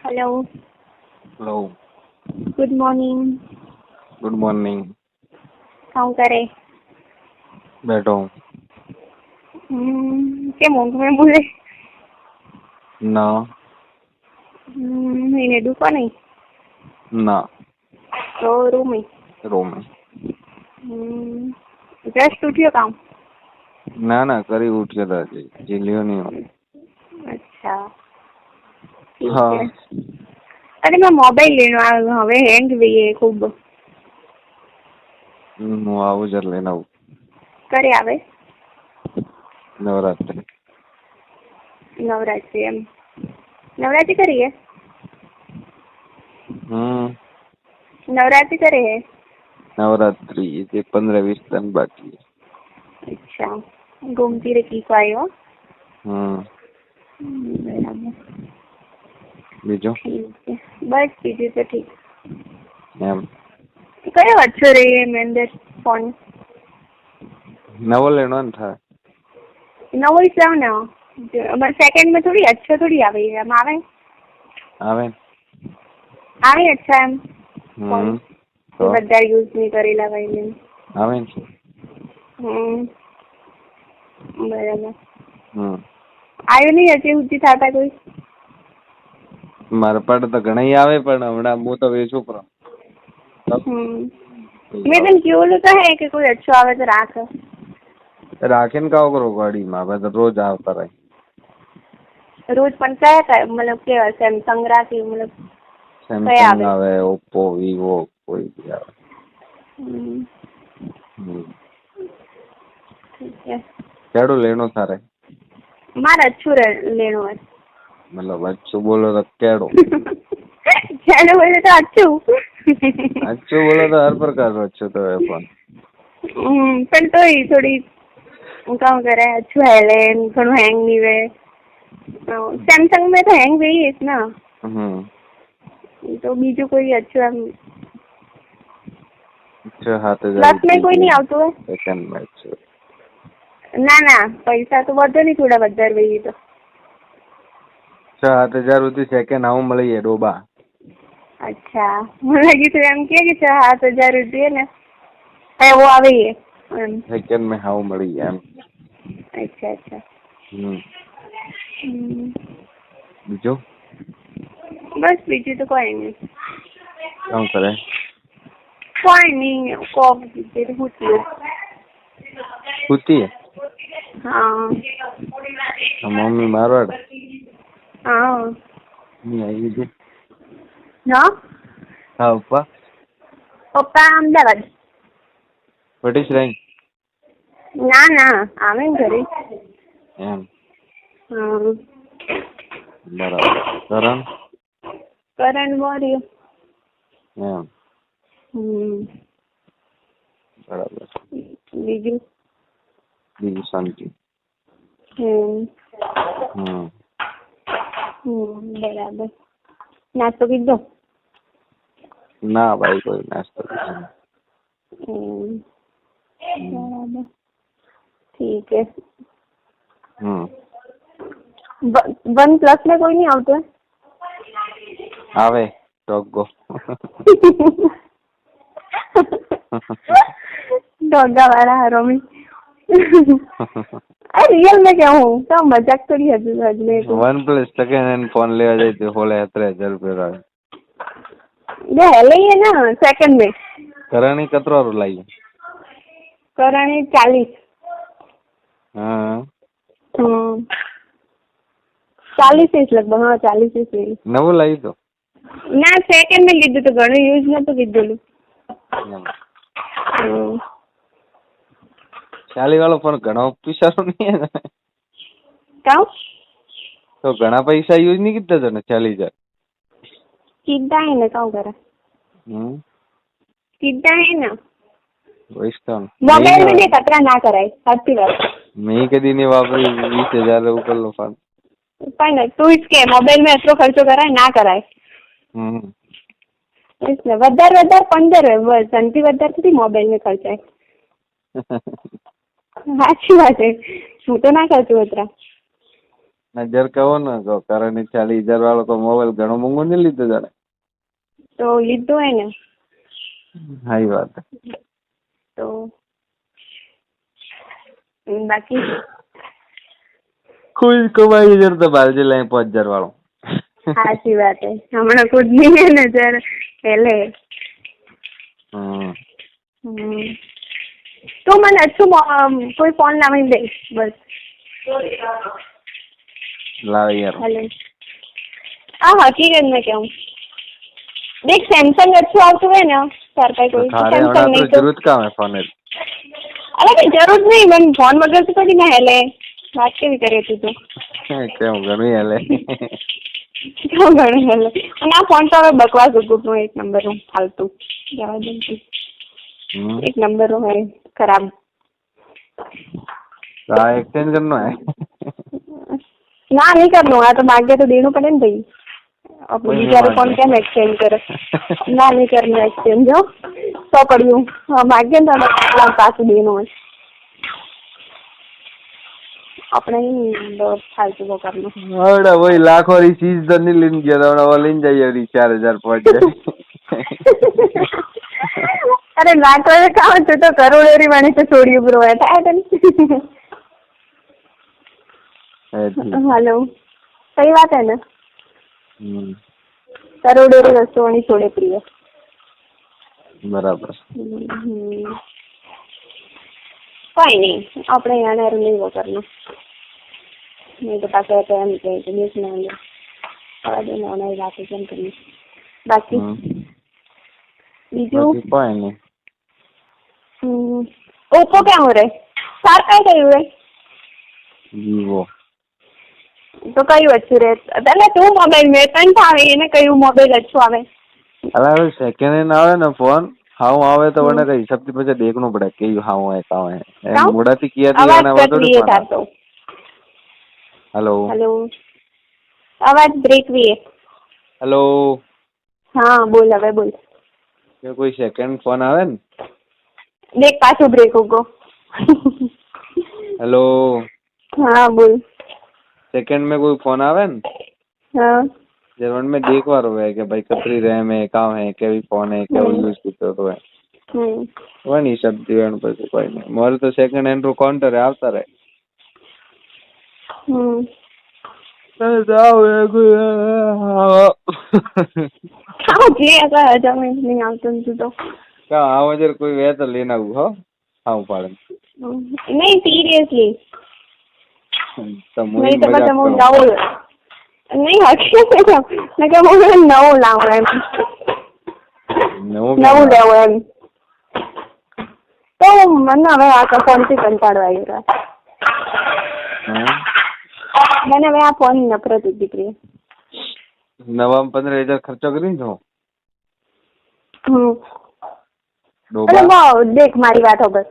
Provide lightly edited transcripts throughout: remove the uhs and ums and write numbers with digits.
Hello. Hello. Good morning. Good morning. શું કરે? बैठो हूँ। કેમ ઊંઘમાં બોલે? ना એને દુખો નહીં ना તો રૂમ रूम में જસ્ટ ઉઠ્યો કામ? ना ना करी उठ के था जी जिलियो नहीं हो। અચ્છા ઠીક हाँ છે. અરે મેં મોબાઈલ લેનો આવ્યો, હવે હેંગ જોઈએ ખૂબ. હું આવું જ લઈને આવું. કરે આવે નવરાત્રી. નવરાત્રી એમ નવરાત્રી કરીએ? નવરાત્રી કરે હે? नवरात्रि ये 15-20 दिन बाकी है. અચ્છા ઘૂમતી રે કી આવ્યો. બરાબર. બીજું ઠીક છે. બસ બીજું તો ઠીક. એમ કયો અચ્છો રે એમ અંદર ફોન નવો લેનો ને થાય. નવો જ લાવ ને. અમારે સેકન્ડમાં થોડી અચ્છો થોડી આવે, એમ આવે આવે આવે અચ્છા એમ ફોન તો બધા યુઝ નહીં કરેલા ભાઈ ને આવે ને. બરાબર. આવ્યો નહીં હજી સુધી થતા કોઈ? મારા પાસે તો ઘણા આવે પણ હમણાં હું તો વેચું પણ મેં તને કેવું તો હે કે કોઈ અચ્છો આવે તો રાખ. રાખીને કાવ કરો ગાડીમાં, હવે તો રોજ આવતા રહે. રોજ પણ કયા મતલબ કેવા સેમસંગ રાખી મતલબ સેમસંગ આવે, ઓપ્પો, વિવો કોઈ બી આવે. કેડું લેનો તારે? મારે અચ્છું લેણું હોય. મતલબ અચ્છું બોલો તો કેડો? કેડું બોલે તો અચ્છું. અચ્છું બોલો તો હર પ્રકાર નો અચ્છું તો है फोन. પણ તોય થોડી કામ કરે અચ્છું હેલે થોડું હેંગ નહીં વે. સેમસंग में तो हैंग वही है ना. तो બીજું કોઈ અચ્છું આમ 6,000 પ્લસ में કોઈ નહીં આવતું હોય? સેકન્ડ મેચ ના ના પૈસા તો વધુ નહીં, થોડા વધારે વહી તો 6,000 સુધી સેકન્ડ આવું મળી જાય ડોબા. અચ્છા મને લાગી તો એમ કે 7,000 રૂપિયા ને એવો આવે એમ સેકન્ડ में હાવ મળી જાય એમ. અચ્છા અચ્છા. બીજું બસ બીજું તો કોઈ નહીં. શું કરે? કોઈ નહીં કોક હુતી. હુતી? હા. મમ્મી મારવાડ? હા. નહીં આવી ગઈ? હા પપ્પા? પપ્પા અમદાવાદ. પટીશ રહી? ના ના આવે ને ઘરે. એમ હા. બરાબર. કરણ? કરણ વોર્યો. એમ બરાબર. બીજું બીજું શાંતિ? બરાબર. નાસ્તો કીધો? ના ભાઈ કોઈ નાસ્તો બરાબર ઠીક है. वन प्लस में कोई नहीं આવતું? આવે ડોગો. डॉगा वाला हरोमी. अरे रियल में क्या हूँ तो मजाक थोड़ी है में तो. One plus second hand phone लेवा जाए तो होले 17,000 रुपया ये हेले ही है ना सेकंड में. करणी कतरो लाई? करणी 40. हाँ 40 लगभग. हाँ 40 नवो लाई तो ના સેકન્ડ में લીધું તો ઘણું યુઝ નતું કીધેલું. 40 वालो फोन घणो पૈસા नहीं है क्यों? तो घना पैसा यूज नहीं किया था 40,000 सीधा है ना क्यों करा? सीधा है ना इसका मोबाइल में नहीं खतरा ना कराए अच्छी बात. मैं कभी नहीं वापरी 20,000 ऊपर लो फोन. પણ તું इसके मोबाइल में એટલો ખર્ચો કરાય ના કરાય. એટલે વધારે 15 બસ અંતિ વધારે સુધી મોબાઈલ में ખર્ચાય. સાચી વાત છે. હું તો ના ખર્ચું અત્યારે. નજર કહો ને કહો કરણ 40,000 વાળો તો મોબાઈલ ઘણો મોંઘો નહીં લીધો જાણે. તો લીધો હે ને. હાઈ વાત. તો બાકી કોઈ કમાઈ જર તો બાલજી લાઈ 5,000 વાળો. સાચી વાત है हमारा खुद नहीं है नजर पहले. तो मैंने अच्छू कोई फोन लावी दे बस. લાવ યાર. हेलो हाँ हकीकत में क्या हूँ देख सैमसंग अच्छू આવતું હોય ને તાર પાસે કોઈ તારે सैमसंग હમણાં नहीं તો तो જરૂર કામ હે ફોન ની. अरे भाई जरूरत नहीं मन फोन वगैरह तो थोड़ी ना हेले बात केवी करे તું તો કેમ ઘણું હેલે. કેવું ઘણું હેલે અને આ ફોન તો હવે બકવાસ ગ્રુપનો એક નંબર નું ફાલતું જવા દે એક નંબર નું है खराब. આ એક્સચેન્જ કરનો હે. ना नहीं कर लूँगा तो भाग्य तो देना पड़े ना भाई. अब बेचारे फोन क्या एक्सचेंज करे ना नहीं करना एक्सचेंज हो तो पड़ी हाँ भाग्य तो पास देना है अपने ही फालतू को करना. હવડા વહી લાખો વાળી ચીજ તો નહીં લઈને ગયા તા, હવડા લઈને જઈએ વળી 4,000 પહોંચ જાય. अरे लाख वाले कहाँ थे तो करोड़ों वाणी से छोड़ी ब्रो है हेलो सही बात है ना. करोड़ों वस्तु वाणी छोड़े प्रिय બરાબર. कोई नहीं अपने यहाँ ने नहीं वो करना नहीं तो पास रहते हैं तो बीच में आएंगे थोड़ा दिन होना ही बात है करनी बाकी बीजू કોઈ નહીં. ओप्पो क्या हो रहा है सार काय कયું रे વિવો. તો કયું અચ્છું રે એટલે તું મોબાઈલ મેં તને ભાવે એને કયું મોબાઈલ અચ્છું આવે. અલા હવે સેકન્ડ હેન્ડ આવે ને ફોન હાવ આવે તો મને કઈ હિસાબથી પછી દેખવું પડે કે હાવ હે કાવ હે એમ મોડાથી કિયા થી અવાજ આના કટ થોડી રહી है तो હેલો हेलो आवाज ब्रेक भी है. હેલો हाँ बोल હવે બોલ કે કોઈ સેકન્ડ ફોન આવે ને देख पाछो ब्रेक होगो હેલો हाँ बोल सेकंड में कोई फोन आवे ने हाँ जर्मन में देखवा रो है कि भाई कतरी रैम है काम है केवी फोन है केवी यूज करते तो है वही सब जीवन पर कोई नहीं मोर तो सेकंड हैंड रो काउंटर है आवता रहे जाओ है कोई हाँ जी ऐसा है जब मैं नहीं आवतन तो क्या आवाजर कोई वे तो लेना हो हाँ पाड़े नहीं सीरियसली तो नहीं तो पता मैं जाओ नहीं हकीकत में मैं क्या बोल नव लाऊं एम नव लेव एम तो મને હવે આ ફોનથી કંટાળો આવી રહ્યો મને હવે આ ફોન નફરત ઉભી કરી નવામાં 15,000 ખર્ચો કરીને જો અરે વાહ દેખ મારી વાત હોબર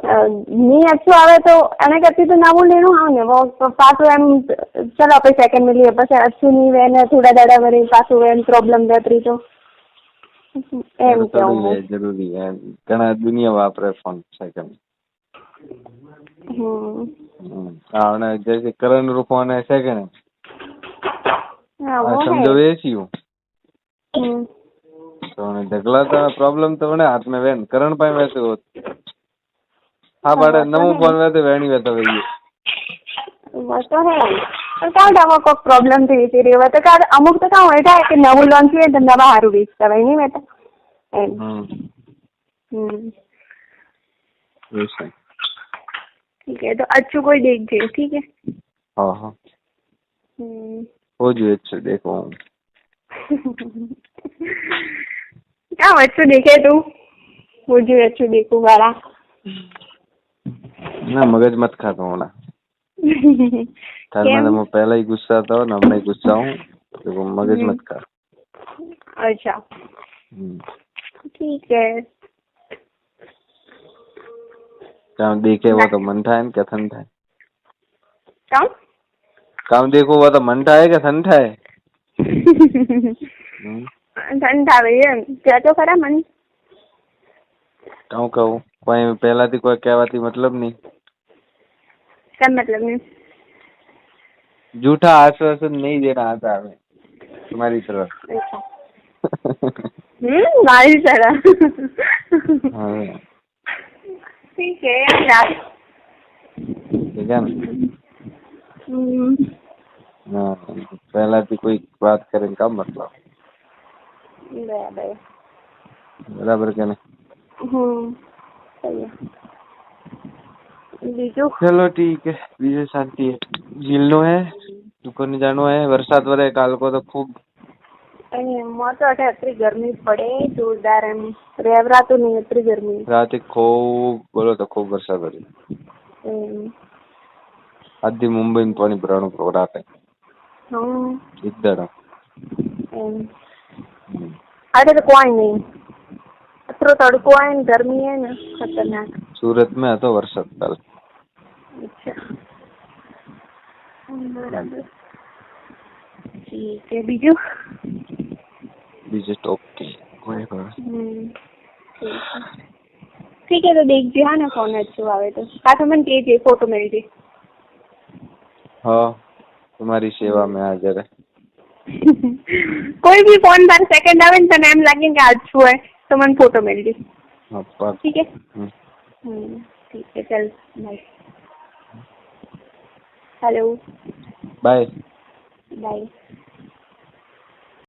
नहीं अच्छू आवे तो एने करती तो नवू लेनु हाँ ने वो पासो एम चलो अपने सेकंड में लिए बस अच्छू नहीं वे ने थोड़ा दाड़ा वरी पासो एम प्रॉब्लम रहती तो एम क्यों जरूरी है घना दुनिया वापरे फोन सेकंड हाँ ना जैसे करण रो फोन है सेकंड हाँ वो समझो ऐसी हूँ तो ढगला था प्रॉब्लम तो बने हाथ में वेन करण पाए वैसे हो हाँ बड़े नमो फोन वैसे वेणी वैसे वही वो तो है पर क्या डावा को प्रॉब्लम थी तेरे वो तो क्या अमुक तो क्या होता है कि नवू लॉन्च हुए तो नवा हारू बेचता भाई नहीं बेटा ठीक है तो अच्छू कोई देख जे ठीक है हाँ हाँ हो जो अच्छे देखो क्या अच्छू देखे तू वो जो अच्छू देखू वाला ना मगज मत खाता हूँ ना मैं पहले ही गुस्सा था ना मैं गुस्सा हूँ तो मगज मत खा. अच्छा ठीक है काम देखे वो तो मन था क्या थन था काम देखो वो तो मन था क्या थन था थन था भैया क्या तो खरा मन कहूँ कोई पहला थी कोई कहवाती मतलब नहीं क्या मतलब नहीं झूठा आश्वासन नहीं देना आता हमें तुम्हारी तरफ। अच्छा मारी तरह हाँ ठीक है यार ठीक है ना। हाँ પહેલાથી કોઈ વાત કરીને કામ મતલબ બરાબર બરાબર કે નહીં? સહી બીજું ચલો ઠીક है બીજું શાંતિ है જીલનો है દુકાને જાણો है વરસાદ વરે કાલ को तो खूब એમાં તો અત્યારે ગરમી પડે જોરદાર એમ રેવરાતું નહીં એટલી ગરમી રાતે ખૂબ બોલો તો ખૂબ વરસાદ પડ્યો આધી મુંબઈ પાણી ભરાણું રાતે એકદમ अरे तो कोई नहीं अतरो तड़को है न गर्मी है ना खतरनाक सूरत में હતો વરસાદ કાલ अच्छा बराबर ठीक है बीजू टॉप की कोई ठीक है तो देखिए हाँ ना फोन अच्छो आवे तो पाछो मन कीजिए फोटो मेलजे हाँ तुम्हारी सेवा में हाजिर है कोई भी फोन बार सेकंड आवे तो एम लागे कि अच्छो है तो मन फोटो मेलजे ठीक है ठीक है चल बाय हेलो बाय बाय